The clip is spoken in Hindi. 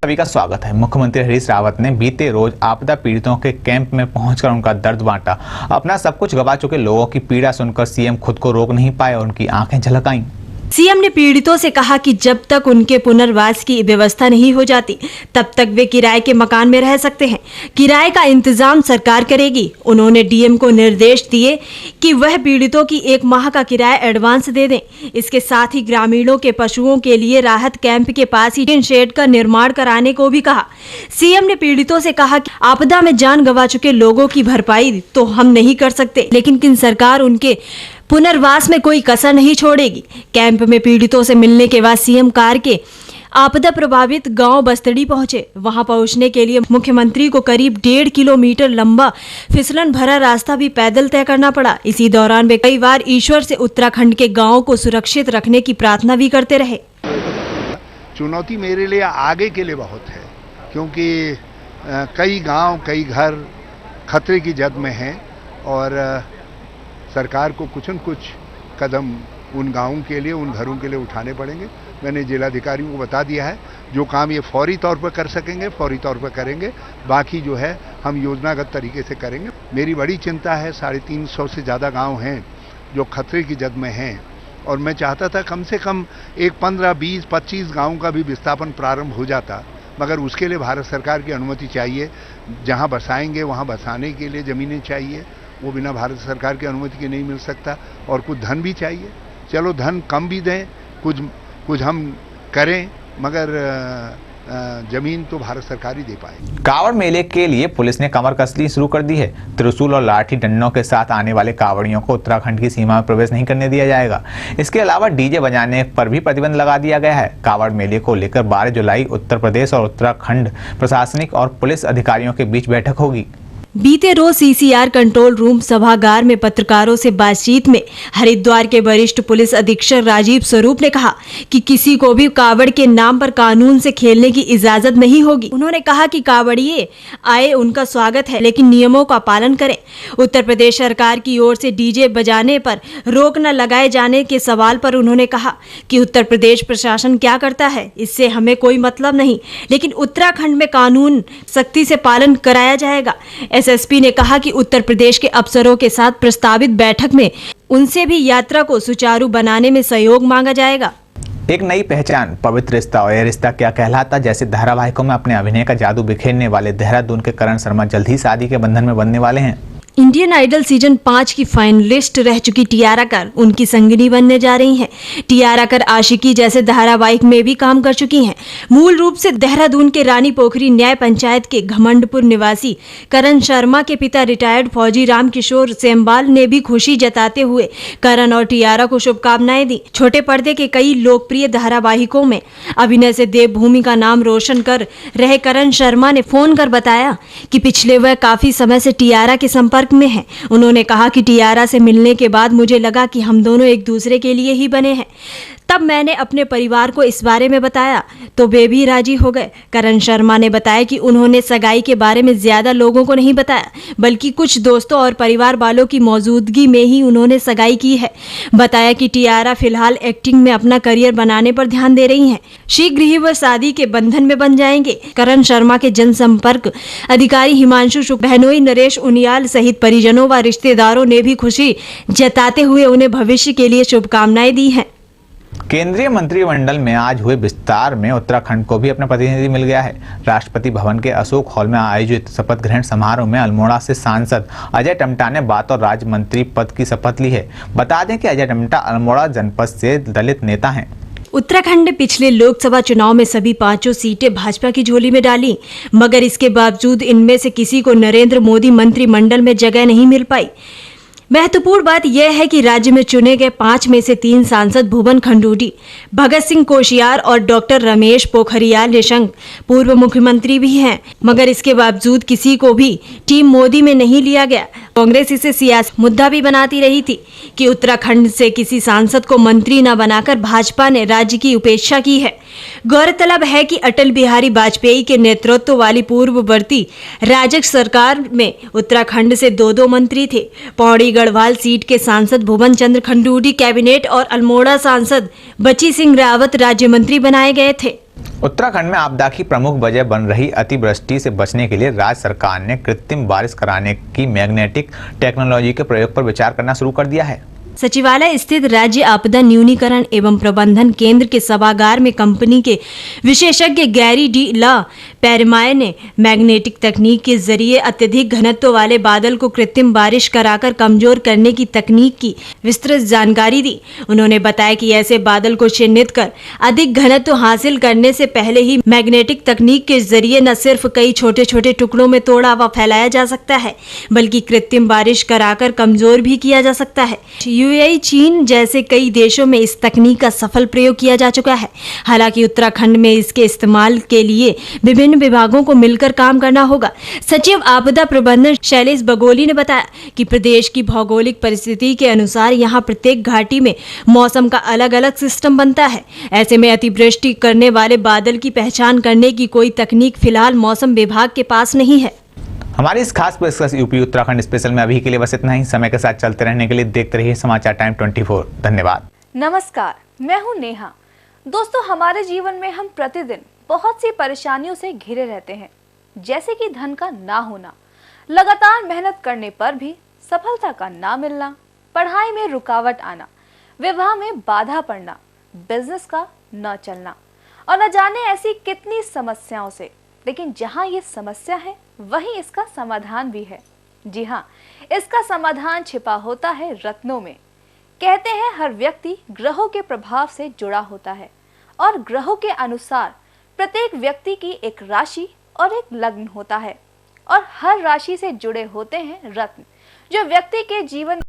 सभी का स्वागत है। मुख्यमंत्री हरीश रावत ने बीते रोज आपदा पीड़ितों के कैंप में पहुंचकर उनका दर्द बांटा। अपना सब कुछ गवा चुके लोगों की पीड़ा सुनकर सीएम खुद को रोक नहीं पाए और उनकी आंखें झलक आईं। सीएम ने पीड़ितों से कहा कि जब तक उनके पुनर्वास की व्यवस्था नहीं हो जाती तब तक वे किराए के मकान में रह सकते हैं। किराए का इंतजाम सरकार करेगी। उन्होंने डीएम को निर्देश दिए कि वह पीड़ितों की 1 माह का किराया एडवांस दे दें। इसके साथ ही ग्रामीणों के पशुओं के लिए राहत कैंप के पास ही टिन शेड का निर्माण कराने को भी कहा। सीएम ने पीड़ितों से कहा कि आपदा में जान गंवा चुके लोगों की भरपाई तो हम नहीं कर सकते, लेकिन सरकार उनके पुनर्वास में कोई कसर नहीं छोड़ेगी। कैंप में पीड़ितों से मिलने के बाद सीएम कार के आपदा प्रभावित गांव बस्तड़ी पहुंचे। वहां पहुंचने के लिए मुख्यमंत्री को करीब 1.5 किलोमीटर लंबा फिसलन भरा रास्ता भी पैदल तय करना पड़ा। इसी दौरान वे कई बार ईश्वर से उत्तराखंड के गांवों को सुरक्षित रखने की प्रार्थना भी करते रहे। चुनौती मेरे लिए आगे के लिए बहुत है, क्योंकि कई गांव कई घर खतरे की जद में हैं और सरकार को कुछ न कुछ कदम उन गाँवों के लिए, उन घरों के लिए उठाने पड़ेंगे। मैंने जिलाधिकारियों को बता दिया है, जो काम ये फौरी तौर पर कर सकेंगे फौरी तौर पर करेंगे, बाकी जो है हम योजनागत तरीके से करेंगे। मेरी बड़ी चिंता है, 350 से ज़्यादा गांव हैं जो खतरे की जद में हैं और मैं चाहता था कम से कम एक 15, 20, 25 गाँव का भी विस्थापन प्रारंभ हो जाता, मगर उसके लिए भारत सरकार की अनुमति चाहिए। जहाँ बसाएंगे वहाँ बसाने के लिए ज़मीनें चाहिए, वो बिना भारत सरकार की अनुमति के नहीं मिल सकता, और कुछ धन भी चाहिए। चलो धन कम भी दें, कुछ हम करें, मगर जमीन तो भारत सरकार ही दे पाएगी। कांवड़ मेले के लिए पुलिस ने कमर कसनी शुरू कर दी है। त्रिशूल और लाठी डंडों के साथ आने वाले कांवड़ियों को उत्तराखंड की सीमा में प्रवेश नहीं करने दिया जाएगा। इसके अलावा डीजे बजाने पर भी प्रतिबंध लगा दिया गया है। कांवड़ मेले को लेकर 12 जुलाई उत्तर प्रदेश और उत्तराखंड प्रशासनिक और पुलिस अधिकारियों के बीच बैठक होगी। बीते रोज सीसीआर कंट्रोल रूम सभागार में पत्रकारों से बातचीत में हरिद्वार के वरिष्ठ पुलिस अधीक्षक राजीव स्वरूप ने कहा कि किसी को भी कावड़ के नाम पर कानून से खेलने की इजाजत नहीं होगी। उन्होंने कहा कि कावड़िए आए उनका स्वागत है, लेकिन नियमों का पालन करें। उत्तर प्रदेश सरकार की ओर से डीजे बजाने पर रोक न लगाए जाने के सवाल पर उन्होंने कहा कि उत्तर प्रदेश प्रशासन क्या करता है इससे हमें कोई मतलब नहीं, लेकिन उत्तराखंड में कानून सख्ती से पालन कराया जाएगा। एसएसपी ने कहा कि उत्तर प्रदेश के अफसरों के साथ प्रस्तावित बैठक में उनसे भी यात्रा को सुचारू बनाने में सहयोग मांगा जाएगा। एक नई पहचान, पवित्र रिश्ता और यह रिश्ता क्या कहलाता जैसे धारावाहिकों में अपने अभिनय का जादू बिखेरने वाले देहरादून के करण शर्मा जल्द ही शादी के बंधन में बंधने वाले हैं। इंडियन आइडल सीजन 5 की फाइनलिस्ट रह चुकी टियारा कर उनकी संगिनी बनने जा रही हैं। टियारा कर आशिकी जैसे धारावाहिक में भी काम कर चुकी हैं। मूल रूप से देहरादून के रानी पोखरी न्याय पंचायत के घमंडपुर निवासी करण शर्मा के पिता रिटायर्ड फौजी रामकिशोर सेमवाल ने भी खुशी जताते हुए करण और टियारा को शुभकामनाएं दी। छोटे पर्दे के कई लोकप्रिय धारावाहिकों में अभिनय से देवभूमि का नाम रोशन कर रहे करण शर्मा ने फोन कर बताया कि पिछले वह काफी समय से टियारा के संपर्क में है। उन्होंने कहा कि टियारा से मिलने के बाद मुझे लगा कि हम दोनों एक दूसरे के लिए ही बने हैं। तब मैंने अपने परिवार को इस बारे में बताया तो वे भी राजी हो गए। करण शर्मा ने बताया कि उन्होंने सगाई के बारे में ज्यादा लोगों को नहीं बताया, बल्कि कुछ दोस्तों और परिवार वालों की मौजूदगी में ही उन्होंने सगाई की है। बताया कि टियारा फिलहाल एक्टिंग में अपना करियर बनाने पर ध्यान दे रही हैं। शीघ्र ही वह शादी के बंधन में बन जाएंगे। करण शर्मा के जनसंपर्क अधिकारी हिमांशु शुक्ल, बहनोई नरेश उनियाल सहित परिजनों व रिश्तेदारों ने भी खुशी जताते हुए उन्हें भविष्य के लिए शुभकामनाएं दी हैं। केंद्रीय मंत्रिमंडल में आज हुए विस्तार में उत्तराखंड को भी अपना प्रतिनिधि मिल गया है। राष्ट्रपति भवन के अशोक हॉल में आयोजित शपथ ग्रहण समारोह में अल्मोड़ा से सांसद अजय टम्टा ने बतौर राज्य मंत्री पद की शपथ ली है। बता दें कि अजय टम्टा अल्मोड़ा जनपद से दलित नेता हैं। उत्तराखंड ने पिछले लोकसभा चुनाव में सभी 5 सीटें भाजपा की झोली में डाली, मगर इसके बावजूद इनमें से किसी को नरेंद्र मोदी मंत्रिमंडल में जगह नहीं मिल पाई। महत्वपूर्ण बात यह है कि राज्य में चुने गए 5 में से 3 सांसद भुवन खंडूडी, भगत सिंह कोश्यार और डॉक्टर रमेश पोखरियाल निशंक पूर्व मुख्यमंत्री भी हैं, मगर इसके बावजूद किसी को भी टीम मोदी में नहीं लिया गया। कांग्रेस इसे सियासी मुद्दा भी बनाती रही थी कि उत्तराखंड से किसी सांसद को मंत्री न बनाकर भाजपा ने राज्य की उपेक्षा की है। गौरतलब है कि अटल बिहारी वाजपेयी के नेतृत्व वाली पूर्ववर्ती राजग सरकार में उत्तराखंड से 2 मंत्री थे। पौड़ी गढ़वाल सीट के सांसद भुवन चंद्र खंडूडी कैबिनेट और अल्मोड़ा सांसद बची सिंह रावत राज्य मंत्री बनाए गए थे। उत्तराखंड में आपदा की प्रमुख वजह बन रही अतिवृष्टि से बचने के लिए राज्य सरकार ने कृत्रिम बारिश कराने की मैग्नेटिक टेक्नोलॉजी के प्रयोग पर विचार करना शुरू कर दिया है। सचिवालय स्थित राज्य आपदा न्यूनीकरण एवं प्रबंधन केंद्र के सभागार में कंपनी के विशेषज्ञ गैरी डी ला पेरमाय ने मैग्नेटिक तकनीक के जरिए अत्यधिक घनत्व वाले बादल को कृत्रिम बारिश कराकर कमजोर करने की तकनीक की विस्तृत जानकारी दी। उन्होंने बताया कि ऐसे बादल को चिन्हित कर अधिक घनत्व हासिल करने से पहले ही मैग्नेटिक तकनीक के जरिए न सिर्फ कई छोटे छोटे टुकड़ों में तोड़ा व फैलाया जा सकता है, बल्कि कृत्रिम बारिश कराकर कमजोर भी किया जा सकता है। यूएई, चीन जैसे कई देशों में इस तकनीक का सफल प्रयोग किया जा चुका है। हालांकि उत्तराखंड में इसके इस्तेमाल के लिए विभिन्न विभागों को मिलकर काम करना होगा। सचिव आपदा प्रबंधन शैलेश बगोली ने बताया कि प्रदेश की भौगोलिक परिस्थिति के अनुसार यहाँ प्रत्येक घाटी में मौसम का अलग अलग सिस्टम बनता है। ऐसे में अतिवृष्टि करने वाले बादल की पहचान करने की कोई तकनीक फिलहाल मौसम विभाग के पास नहीं है। हमारी इस खास पेशकश यूपी उत्तराखंड स्पेशल में अभी के लिए बस इतना ही। समय के साथ चलते रहने के लिए देखते रहिए समाचार टाइम 24। धन्यवाद। नमस्कार, मैं हूं नेहा। दोस्तों, हमारे जीवन में हम प्रतिदिन बहुत सी परेशानियों से घिरे रहते हैं, जैसे कि धन का ना होना, लगातार मेहनत करने पर भी सफलता का ना मिलना, पढ़ाई में रुकावट आना, विवाह में बाधा पड़ना, बिजनेस का न चलना और न जाने ऐसी कितनी समस्याओं से। लेकिन जहां ये समस्या है वहीं इसका समाधान भी है। जी हाँ, इसका समाधान छिपा होता है रत्नों में। कहते हैं हर व्यक्ति ग्रहों के प्रभाव से जुड़ा होता है और ग्रहों के अनुसार प्रत्येक व्यक्ति की एक राशि और एक लग्न होता है और हर राशि से जुड़े होते हैं रत्न, जो व्यक्ति के जीवन